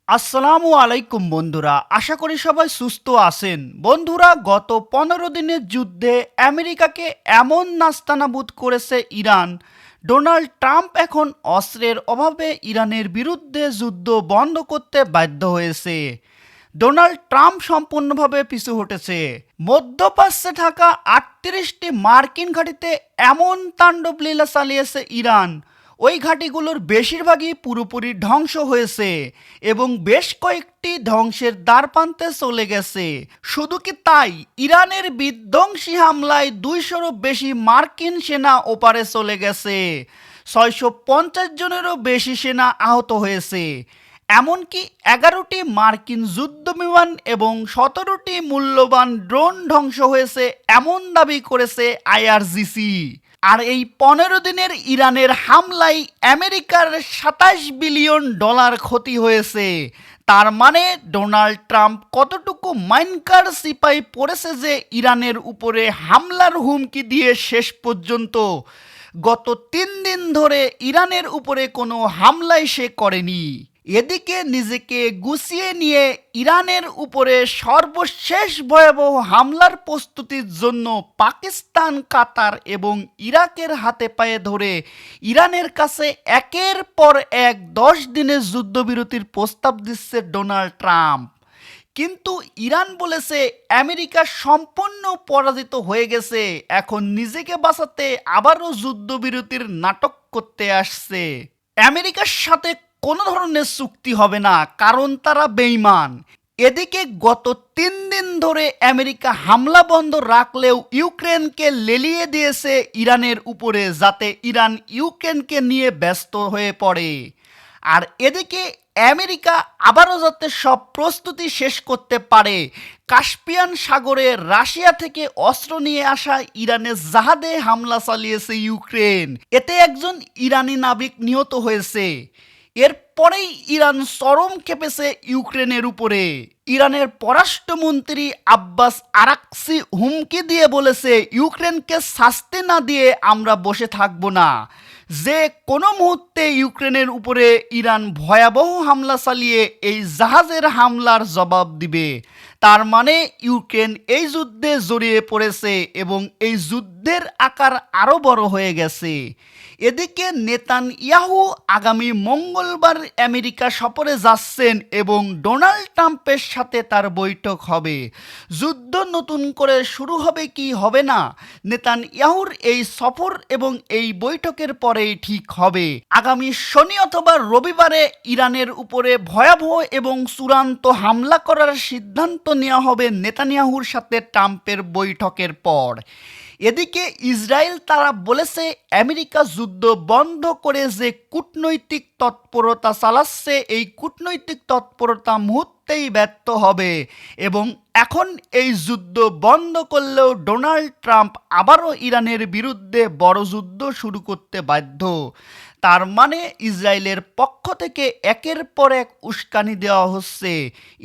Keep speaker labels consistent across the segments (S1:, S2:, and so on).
S1: আসসালামু আলাইকুম বন্ধুরা, আশা করি সবাই সুস্থ আছেন। বন্ধুরা, গত 15 দিনের যুদ্ধে আমেরিকাকে এমন নাস্তানাবুদ করেছে ইরান। ডোনাল্ড ট্রাম্প এখন অস্ত্রের অভাবে ইরানের বিরুদ্ধে যুদ্ধ বন্ধ করতে বাধ্য হয়েছে। ডোনাল্ড ট্রাম্প সম্পূর্ণভাবে পিছু হটেছে। মধ্যপ্রাচ্যে থাকা 38টি মার্কিন ঘাঁটিতে এমন তাণ্ডব লীলা চালিয়েছে ইরান, ওই ঘাঁটিগুলোর বেশিরভাগই পুরোপুরি ধ্বংস হয়েছে এবং বেশ কয়েকটি ধ্বংসের দ্বারপ্রান্তে চলে গেছে। শুধু কি তাই, ইরানের বিধ্বংসী হামলায় 200-রও বেশি মার্কিন সেনা ওপারে চলে গেছে। 650 জনেরও বেশি সেনা আহত হয়েছে। এমনকি 11টি মার্কিন যুদ্ধবিমান এবং 17টি মূল্যবান ড্রোন ধ্বংস হয়েছে এমন দাবি করেছে আইআরজিসি। আর এই 15 দিনের ইরানের হামলায় আমেরিকার $27 বিলিয়ন ক্ষতি হয়েছে। তার মানে ডোনাল্ড ট্রাম্প কতটুকু মাইনকার সিপাই পড়েছে যে ইরানের উপরে হামলার হুমকি দিয়ে শেষ পর্যন্ত গত 3 দিন ধরে ইরানের উপরে কোনো হামলাই সে করেনি। এদিকে নিজেকে গুছিয়ে নিয়ে ইরানের উপরে সর্বশেষ ভয়াবহ হামলার প্রস্তুতির জন্য পাকিস্তান, কাতার এবং ইরাকের হাতে পায়ে ধরে ইরানের কাছে একের পর এক 10 দিনের যুদ্ধবিরতির প্রস্তাব দিচ্ছে ডোনাল্ড ট্রাম্প। কিন্তু ইরান বলেছে আমেরিকা সম্পূর্ণ পরাজিত হয়ে গেছে, এখন নিজেকে বাঁচাতে আবারও যুদ্ধবিরতির নাটক করতে আসছে। আমেরিকার সাথে কোনো ধরনের চুক্তি হবে না, কারণ তারা বেঈমান। এদিকে গত 3 দিন ধরে আমেরিকা হামলা বন্ধ রাখলেও ইউক্রেনকে লেলিয়ে দিয়েছে ইরানের উপরে, যাতে ইরান ইউক্রেনকে নিয়ে ব্যস্ত হয়ে পড়ে। আর এদিকে আমেরিকা আবারও যাতে সব প্রস্তুতি শেষ করতে পারে, কাস্পিয়ান সাগরে রাশিয়া থেকে অস্ত্র নিয়ে আসা ইরানের জাহাজে হামলা চালিয়েছে ইউক্রেন। এতে একজন ইরানি নাবিক নিহত হয়েছে। এরপরেই ইরান চরম ক্ষেপেছে ইউক্রেনের উপরে। ইরানের পররাষ্ট্রমন্ত্রী আব্বাস আরাকচি হুমকি দিয়ে বলেছে, ইউক্রেনকে শাস্তি না দিয়ে আমরা বসে থাকব না। যে কোনো মুহূর্তে ইউক্রেনের উপরে ইরান ভয়াবহ হামলা চালিয়ে এই জাহাজের হামলার জবাব দিবে। তার মানে ইউক্রেন এই যুদ্ধে জড়িয়ে পড়েছে এবং এই যুদ্ধের আকার আরও বড় হয়ে গেছে। এদিকে নেতানিয়াহু আগামী মঙ্গলবার আমেরিকা সফরে যাচ্ছেন এবং ডোনাল্ড ট্রাম্পের সাথে তার বৈঠক হবে। যুদ্ধ নতুন করে শুরু হবে কি হবে না, নেতানিয়াহুর এই সফর এবং এই বৈঠকের পরেই ঠিক হবে। আগামী শনি অথবা রবিবারে ইরানের উপরে ভয়াবহ এবং চূড়ান্ত হামলা করার সিদ্ধান্ত নেওয়া হবে নেতানিয়াহুর সাথে ট্রাম্পের বৈঠকের পর। এদিকে ইসরায়েল তারা বলেছে আমেরিকা যুদ্ধ বন্ধ করে যে কূটনৈতিক তৎপরতা চালাচ্ছে, এই কূটনৈতিক তৎপরতা মুহূর্তেই ব্যর্থ হবে এবং এখন এই যুদ্ধ বন্ধ করলেও ডোনাল্ড ট্রাম্প আবারও ইরানের বিরুদ্ধে বড় যুদ্ধ শুরু করতে বাধ্য। তার মানে ইসরায়েলের পক্ষ থেকে একের পর এক উস্কানি দেওয়া হচ্ছে।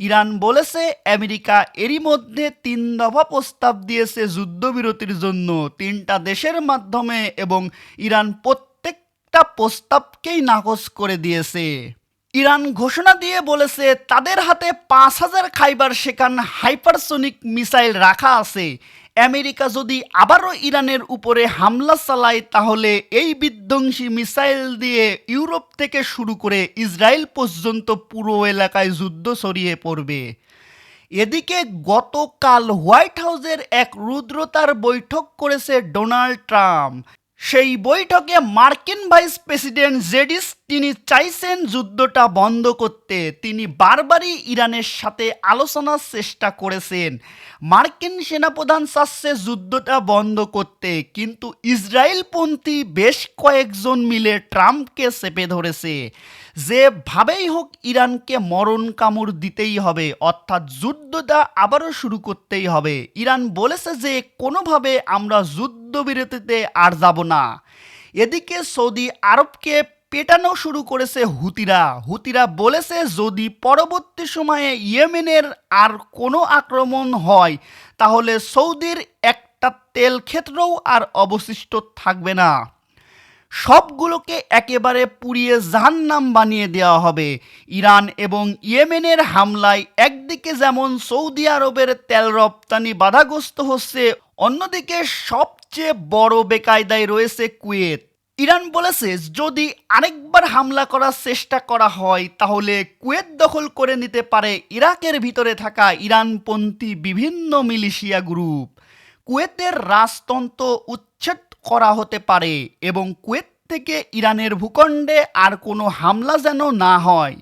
S1: ইরান বলেছে আমেরিকা এরই মধ্যে 3 দফা প্রস্তাব দিয়েছে যুদ্ধবিরতির জন্য 3টা দেশের মাধ্যমে এবং ইরান প্রত্যেকটা প্রস্তাবকেই নাকচ করে দিয়েছে। ইরান ঘোষণা দিয়ে বলেছে তাদের হাতে 5000 খাইবার শেখান হাইপারসোনিক মিসাইল রাখা আছে। আমেরিকা যদি আবারও ইরানের উপরে হামলা চালায় তাহলে এই বিধ্বংসী মিসাইল দিয়ে ইউরোপ থেকে শুরু করে ইসরায়েল পর্যন্ত পুরো এলাকায় যুদ্ধ ছড়িয়ে পড়বে। এদিকে গতকাল হোয়াইট হাউসের এক রুদ্রতার বৈঠক করেছে ডোনাল্ড ট্রাম্প। সেই বৈঠকে মার্কিন ভাইস প্রেসিডেন্ট জেডিস তিনি চাইছেন যুদ্ধটা বন্ধ করতে। তিনি বারবারই ইরানের সাথে আলোচনার চেষ্টা করেছেন। মার্কিন সেনাপ্রধান চাচ্ছে যুদ্ধটা বন্ধ করতে, কিন্তু ইসরায়েলপন্থী বেশ কয়েকজন মিলে ট্রাম্পকে চেপে ধরেছে। যেভাবেই হোক ইরানকে মরণ কামড় দিতেই হবে, অর্থাৎ যুদ্ধটা আবারও শুরু করতেই হবে। ইরান বলেছে যে কোনোভাবে আমরা যুদ্ধবিরতিতে আর যাব না। এদিকে সৌদি আরবকে পেটানো শুরু করেছে হুতিরা বলেছে যদি পরবর্তী সময়ে ইয়েমেনের আর কোনো আক্রমণ হয় তাহলে সৌদির একটা তেল ক্ষেত্রও আর অবশিষ্ট থাকবে না। সবগুলোকে একেবারে পুড়িয়ে জাহান্নাম বানিয়ে দেওয়া হবে। ইরান এবং ইয়েমেনের হামলায় একদিকে যেমন সৌদি আরবের তেল রপ্তানি বাধাগ্রস্ত হচ্ছে, অন্যদিকে সবচেয়ে বড় বেকায়দায় রয়েছে কুয়েত। ইরান বলেছে যদি আরেকবার হামলা করার চেষ্টা করা হয় তাহলে কুয়েত দখল করে নিতে পারে ইরাকের ভিতরে থাকা ইরানপন্থী বিভিন্ন মিলিশিয়া গ্রুপ। কুয়েতের রাজতন্ত্র উচ্ছেদ করা হতে পারে এবং কুয়েত থেকে ইরানের ভূখণ্ডে আর কোনো হামলা যেন না হয়।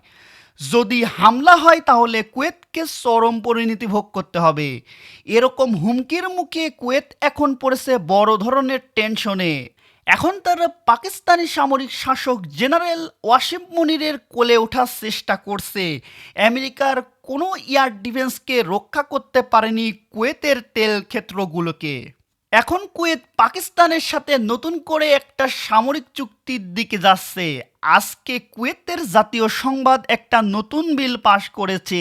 S1: যদি হামলা হয় তাহলে কুয়েতকে চরম পরিণতি ভোগ করতে হবে। এরকম হুমকির মুখে কুয়েত এখন পড়েছে বড় ধরনের টেনশনে। এখন তারা পাকিস্তানি সামরিক শাসক জেনারেল ওয়াসিম মুনিরের কোলে ওঠার চেষ্টা করছে। আমেরিকার কোনো এয়ার ডিফেন্সকে রক্ষা করতে পারেনি কুয়েতের তেল ক্ষেত্রগুলোকে। এখন কুয়েত পাকিস্তানের সাথে নতুন করে একটা সামরিক চুক্তির দিকে যাচ্ছে। আজকে কুয়েতের জাতীয় সংবাদ একটা নতুন বিল পাশ করেছে।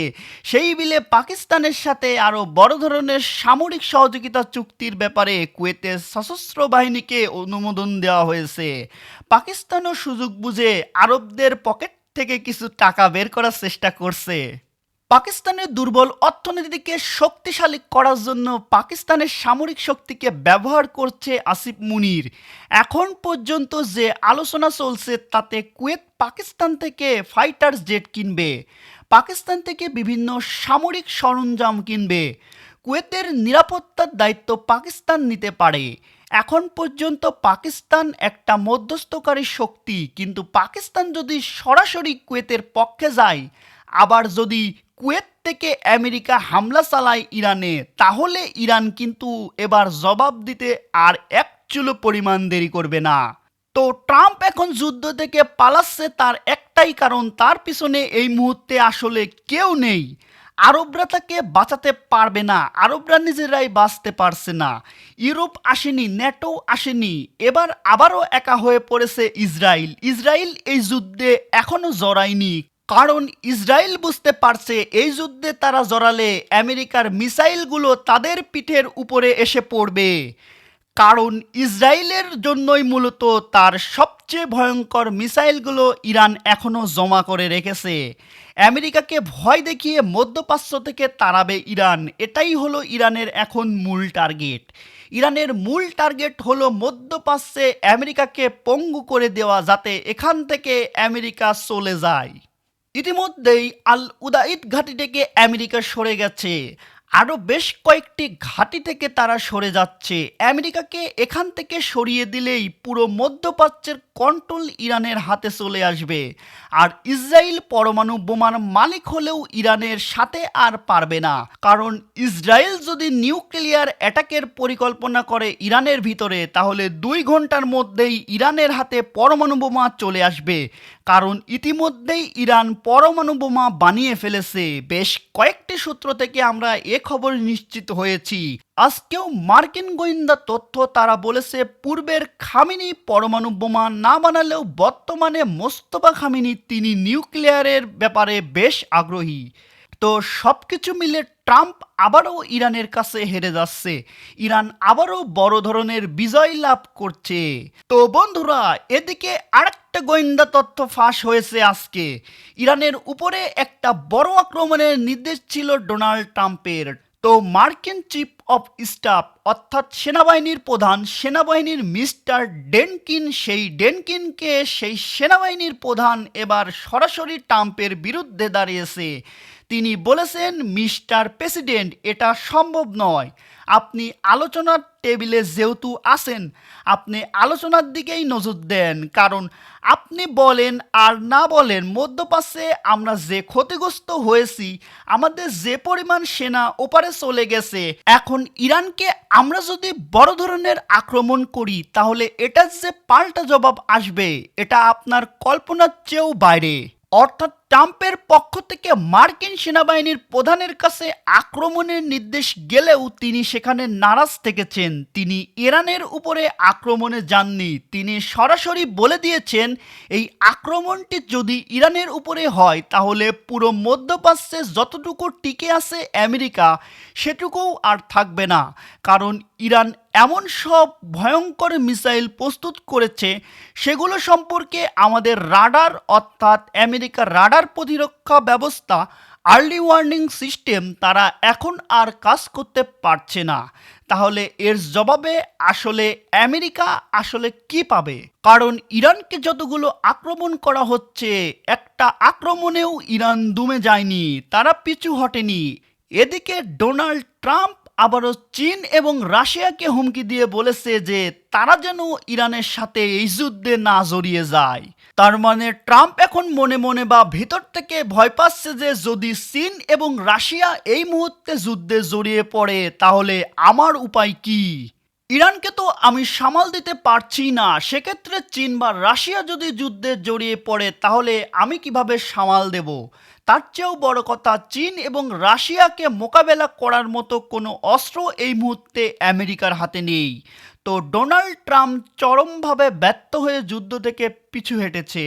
S1: সেই বিলে পাকিস্তানের সাথে আরও বড় ধরনের সামরিক সহযোগিতা চুক্তির ব্যাপারে কুয়েতের সশস্ত্র বাহিনীকে অনুমোদন দেওয়া হয়েছে। পাকিস্তানও সুযোগ বুঝে আরবদের পকেট থেকে কিছু টাকা বের করার চেষ্টা করছে। পাকিস্তানের দুর্বল অর্থনীতিকে শক্তিশালী করার জন্য পাকিস্তানের সামরিক শক্তিকে ব্যবহার করছে আসিফ মুনির। এখন পর্যন্ত যে আলোচনা চলছে তাতে কুয়েত পাকিস্তান থেকে ফাইটার জেট কিনবে, পাকিস্তান থেকে বিভিন্ন সামরিক সরঞ্জাম কিনবে। কুয়েতের নিরাপত্তার দায়িত্ব পাকিস্তান নিতে পারে। এখন পর্যন্ত পাকিস্তান একটা মধ্যস্থকারী শক্তি, কিন্তু পাকিস্তান যদি সরাসরি কুয়েতের পক্ষে যায়, আবার যদি কুয়েত থেকে আমেরিকা হামলা চালায় ইরানে, তাহলে ইরান কিন্তু এবার জবাব দিতে আর এক চুলো পরিমাণ দেরি করবে না। তো ট্রাম্প এখন যুদ্ধ থেকে পালাচ্ছে তার একটাই কারণ, তার পিছনে এই মুহূর্তে আসলে কেউ নেই। আরবরা তাকে বাঁচাতে পারবে না, আরবরা নিজেরাই বাঁচতে পারছে না। ইউরোপ আসেনি, ন্যাটো আসেনি, এবার আবারও একা হয়ে পড়েছে ইসরায়েল। ইসরায়েল এই যুদ্ধে এখনো জড়ায়নি, কারণ ইসরায়েল বুঝতে পারছে এই যুদ্ধে তারা জড়ালে আমেরিকার মিসাইলগুলো তাদের পিঠের উপরে এসে পড়বে। কারণ ইসরায়েলের জন্যই মূলত তার সবচেয়ে ভয়ঙ্কর মিসাইলগুলো ইরান এখনও জমা করে রেখেছে। আমেরিকাকে ভয় দেখিয়ে মধ্যপ্রাচ্য থেকে তাড়াবে ইরান, এটাই হলো ইরানের এখন মূল টার্গেট। ইরানের মূল টার্গেট হলো মধ্যপ্রাচ্যে আমেরিকাকে পঙ্গু করে দেওয়া, যাতে এখান থেকে আমেরিকা চলে যায়। ইতিমধ্যেই আল উদাইদ ঘাঁটি থেকে আমেরিকা সরে গেছে, আরও বেশ কয়েকটি ঘাঁটি থেকে তারা সরে যাচ্ছে। আমেরিকাকে এখান থেকে সরিয়ে দিলেই পুরো মধ্যপ্রাচ্যের কন্ট্রোল ইরানের হাতে চলে আসবে। আর ইসরায়েল পরমাণু বোমার মালিক হলেও ইরানের সাথে আর পারবে না, কারণ ইসরায়েল যদি নিউক্লিয়ার অ্যাটাকের পরিকল্পনা করে ইরানের ভিতরে, তাহলে 2 ঘন্টার মধ্যেই ইরানের হাতে পরমাণু বোমা চলে আসবে। কারণ ইতিমধ্যেই ইরান পরমাণু বোমা বানিয়ে ফেলেছে। বেশ কয়েকটি সূত্র থেকে আমরা এ খবর নিশ্চিত হয়েছি। আজকেও মার্কিন গোয়েন্দা তথ্য তারা বলেছে পূর্বের খামেনি পরমাণু বোমা না বানালেও বর্তমানে মোস্তফা খামেনি তিনি নিউক্লিয়ারের ব্যাপারে বেশ আগ্রহী। তো সব কিছু মিলে ট্রাম্প আবারও ইরানের কাছে হেরে যাচ্ছে, ইরান আবারও বড় ধরনের বিজয় লাভ করছে। তো বন্ধুরা, এদিকে আরেকটা গোয়েন্দা তথ্য ফাঁস হয়েছে আজকে। ইরানের উপরে একটা বড় আক্রমণের নির্দেশ ছিল ডোনাল্ড ট্রাম্পের। তো মার্কিন চিফ অফ স্টাফ অর্থাৎ সেনাবাহিনীর প্রধান, সেনাবাহিনীর মিস্টার ডেনকিন, সেই ডেনকিনকে সেই সেনাবাহিনীর প্রধান এবার সরাসরি ট্রাম্পের বিরুদ্ধে দাঁড়িয়েছে। তিনি বলেছেন, মিস্টার প্রেসিডেন্ট, এটা সম্ভব নয়। আপনি আলোচনার টেবিলে যেহেতু আছেন, আপনি আলোচনার দিকেই নজর দেন। কারণ আপনি বলেন আর না বলেন, মধ্যপ্রাচ্যে আমরা যে ক্ষতিগ্রস্ত হয়েছি, আমাদের যে পরিমাণ সেনা ওপারে চলে গেছে, এখন ইরানকে আমরা যদি বড় ধরনের আক্রমণ করি, তাহলে এটার যে পাল্টা জবাব আসবে, এটা আপনার কল্পনার চেয়েও বাইরে। অর্থাৎ ট্রাম্পের পক্ষ থেকে মার্কিন সেনাবাহিনীর প্রধানের কাছে আক্রমণের নির্দেশ গেলেও তিনি সেখানে নারাজ থেকেছেন। তিনি ইরানের উপরে আক্রমণে যাননি। তিনি সরাসরি বলে দিয়েছেন এই আক্রমণটি যদি ইরানের উপরে হয় তাহলে পুরো মধ্যপ্রাচ্যে যতটুকু টিকে আছে আমেরিকা সেটুকুও আর থাকবে না, কারণ ইরান এমন সব ভয়ঙ্কর মিসাইল প্রস্তুত করেছে সেগুলো সম্পর্কে আমাদের রাডার অর্থাৎ আমেরিকার রাডার প্রতিরক্ষা ব্যবস্থা আর্লি ওয়ার্নিং সিস্টেম তারা এখন আর কাজ করতে পারছে না। তাহলে এর জবাবে আসলে আমেরিকা আসলে কি পাবে? কারণ ইরানকে যতগুলো আক্রমণ করা হচ্ছে একটা আক্রমণেও ইরান দমে যায়নি, তারা পিছু হটেনি। এদিকে ডোনাল্ড ট্রাম্প আবারও চীন এবং রাশিয়াকে হুমকি দিয়ে বলেছে যে তারা যেন ইরানের সাথে এই যুদ্ধে না জড়িয়ে যায়। তার মানে ট্রাম্প এখন মনে মনে বা ভিতর থেকে ভয় পাচ্ছে যে যদি চীন এবং রাশিয়া এই মুহূর্তে যুদ্ধে জড়িয়ে পড়ে তাহলে আমার উপায় কি? ইরানকে তো আমি সামাল দিতে পারছি না, সেক্ষেত্রে চীন বা রাশিয়া যদি যুদ্ধে জড়িয়ে পড়ে তাহলে আমি কিভাবে সামাল দেব? তার চেয়েও বড় কথা, চীন এবং রাশিয়াকে মোকাবেলা করার মতো কোনো অস্ত্র এই মুহূর্তে আমেরিকার হাতে নেই। তো ডোনাল্ড ট্রাম্প চরমভাবে ব্যর্থ হয়ে যুদ্ধ থেকে পিছু হেঁটেছে।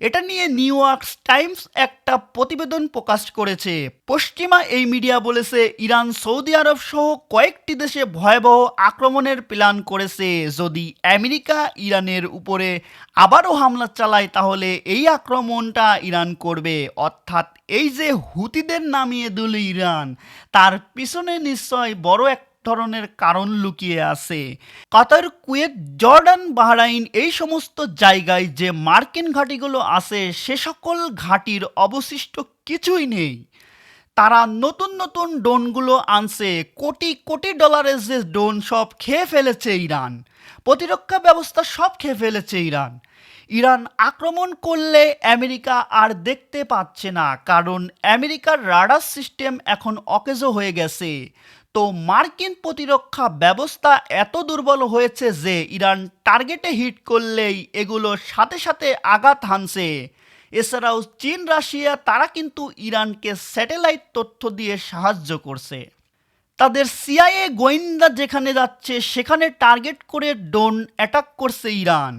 S1: এটা নিয়ে নিউ ইয়র্ক টাইমস একটা প্রতিবেদন প্রকাশ করেছে। পশ্চিমা এই মিডিয়া বলেছে ইরান সৌদি আরব সহ কয়েকটি দেশে ভয়াবহ আক্রমণের প্ল্যান করেছে। যদি আমেরিকা ইরানের উপরে আবারও হামলা চালায় তাহলে এই আক্রমণটা ইরান করবে। অর্থাৎ এই যে হুতিদের নামিয়ে দিল ইরান, তার পিছনে নিশ্চয় বড় এক ধরনের কারণ লুকিয়ে আছে। কাতার, কুয়েত, জর্ডান, বাহরাইন এই সমস্ত জায়গায় যে মার্কিন ঘাঁটিগুলো আছে সে সকল ঘাঁটির অবশিষ্ট কিছুই নেই। তারা নতুন নতুন ড্রোনগুলো আনছে, কোটি কোটি ডলারের যে ড্রোন সব খেয়ে ফেলেছে ইরান। প্রতিরক্ষা ব্যবস্থা সব খেয়ে ফেলেছে ইরান। ইরান আক্রমণ করলে আমেরিকা আর দেখতে পাচ্ছে না, কারণ আমেরিকার রাডার সিস্টেম এখন অকেজো হয়ে গেছে। তো মার্কিন প্রতিরক্ষা ব্যবস্থা এত দুর্বল হয়েছে যে ইরান টার্গেটে হিট করলেই এগুলো সাথে সাথে আঘাত হানছে। এছাড়াও চীন, রাশিয়া তারা কিন্তু ইরানকে স্যাটেলাইট তথ্য দিয়ে সাহায্য করছে। তাদের সিআইএ গোয়েন্দা যেখানে যাচ্ছে সেখানে টার্গেট করে ড্রোন অ্যাটাক করছে ইরান।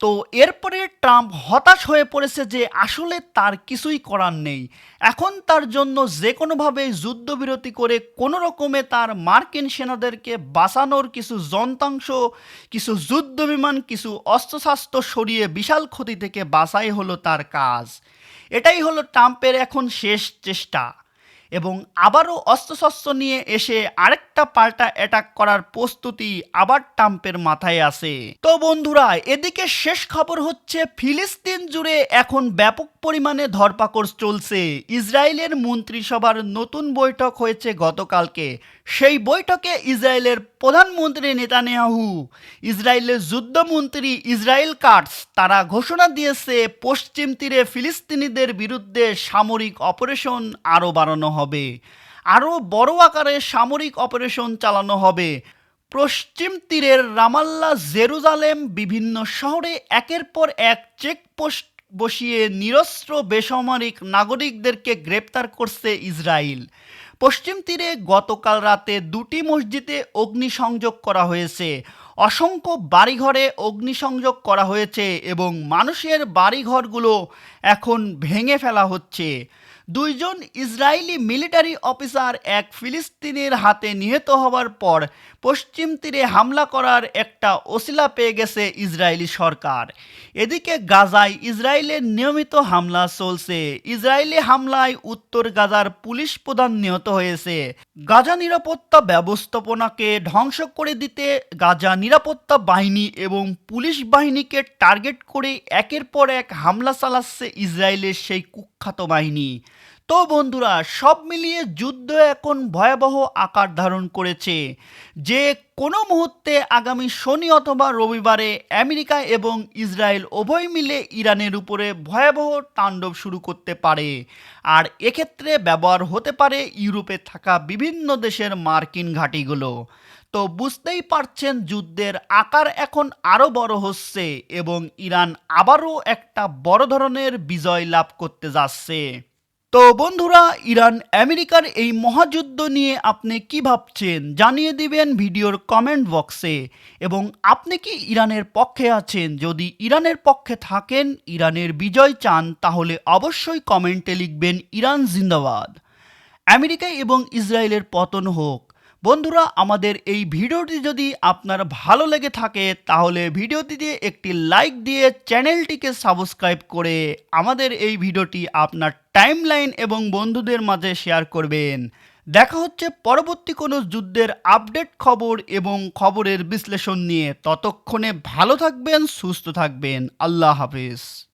S1: তো এরপরে ট্রাম্প হতাশ হয়ে পড়েছে যে আসলে তার কিছুই করার নেই। এখন তার জন্য যে কোনোভাবে যুদ্ধবিরতি করে কোনো রকমে তার মার্কিন সেনাদেরকে বাঁচানোর কিছু যন্ত্রাংশ, কিছু যুদ্ধবিমান, কিছু অস্ত্রশস্ত্র সরিয়ে বিশাল ক্ষতি থেকে বাঁচাই হলো তার কাজ। এটাই হলো ট্রাম্পের এখন শেষ চেষ্টা। এবং আবারও অস্ত্রশস্ত্র নিয়ে এসে আরেকটা পাল্টা অ্যাটাক করার প্রস্তুতি আবার ট্রাম্পের মাথায় আছে। তো বন্ধুরা, এদিকে শেষ খবর হচ্ছে ফিলিস্তিন জুড়ে এখন ব্যাপক পরিমাণে ধরপাকড় চলছে। ইসরায়েলের মন্ত্রিসভার নতুন বৈঠক হয়েছে গতকালকে। সেই বৈঠকে ইসরায়েলের প্রধানমন্ত্রী নেতানিয়াহু, ইসরায়েলের যুদ্ধমন্ত্রী ইসরায়েল কাটস তারা ঘোষণা দিয়েছে পশ্চিম তীরে ফিলিস্তিনিদের বিরুদ্ধে সামরিক অপারেশন আরও বাড়ানো হবে। আরও বড় আকারে সামরিক অপারেশন চালানো হবে। পশ্চিম তীরের রামাল্লা, জেরুজালেম বিভিন্ন শহরে একের পর এক চেকপোস্ট বসিয়ে নিরস্ত্র বেসামরিক নাগরিকদেরকে গ্রেপ্তার করছে ইসরায়েল। পশ্চিম তীরে গতকাল রাতে দুটি মসজিদে অগ্নিসংযোগ করা হয়েছে। অসংখ্য বাড়িঘরে অগ্নিসংযোগ করা হয়েছে এবং মানুষের বাড়িঘরগুলো এখন ভেঙে ফেলা হচ্ছে। দুইজন ইসরায়েলি মিলিটারি অফিসার এক ফিলিস্তিনির হাতে নিহত হওয়ার পর পশ্চিম তীরে হামলা করার একটা ওসিলা পেয়ে গেছে ইসরায়েলি সরকার। এদিকে গাজায় ইসরায়েলের নিয়মিত হামলা চলছে। ইসরায়েলি হামলায় উত্তর গাজার পুলিশ প্রধান নিহত হয়েছে। গাজা নিরাপত্তা ব্যবস্থাপনাকে ধ্বংস করে দিতে গাজা নিরাপত্তা বাহিনী এবং পুলিশ বাহিনীকে টার্গেট করে একের পর এক হামলা চালাচ্ছে ইসরায়েলের সেই কুখ্যাত বাহিনী। তো বন্ধুরা, সব মিলিয়ে যুদ্ধ এখন ভয়াবহ আকার ধারণ করেছে। যে কোনো মুহূর্তে আগামী শনি অথবা রবিবারে আমেরিকা এবং ইসরায়েল উভয় মিলে ইরানের উপরে ভয়াবহ তাণ্ডব শুরু করতে পারে। আর এক্ষেত্রে ব্যবহার হতে পারে ইউরোপে থাকা বিভিন্ন দেশের মার্কিন ঘাঁটিগুলো। তো বুঝতেই পারছেন যুদ্ধের আকার এখন আরও বড় হচ্ছে এবং ইরান আবারও একটা বড় ধরনের বিজয় লাভ করতে যাচ্ছে। তো বন্ধুরা, ইরান আমেরিকার এই মহাযুদ্ধ নিয়ে আপনি কি ভাবছেন জানিয়ে দিবেন ভিডিওর কমেন্ট বক্সে। এবং আপনি কি ইরানের পক্ষে আছেন? যদি ইরানের পক্ষে থাকেন, ইরানের বিজয় চান, তাহলে অবশ্যই কমেন্টে লিখবেন ইরান জিন্দাবাদ, আমেরিকা এবং ইসরায়েলের পতন হোক। বন্ধুরা, আমাদের এই ভিডিওটি যদি আপনার ভালো লেগে থাকে তাহলে ভিডিওটিতে একটি লাইক দিয়ে চ্যানেলটিকে সাবস্ক্রাইব করে আমাদের এই ভিডিওটি আপনার টাইমলাইন এবং বন্ধুদের মাঝে শেয়ার করবেন। দেখা হচ্ছে পরবর্তী কোনো যুদ্ধের আপডেট খবর এবং খবরের বিশ্লেষণ নিয়ে। ততক্ষণে ভালো থাকবেন, সুস্থ থাকবেন। আল্লাহ হাফেজ।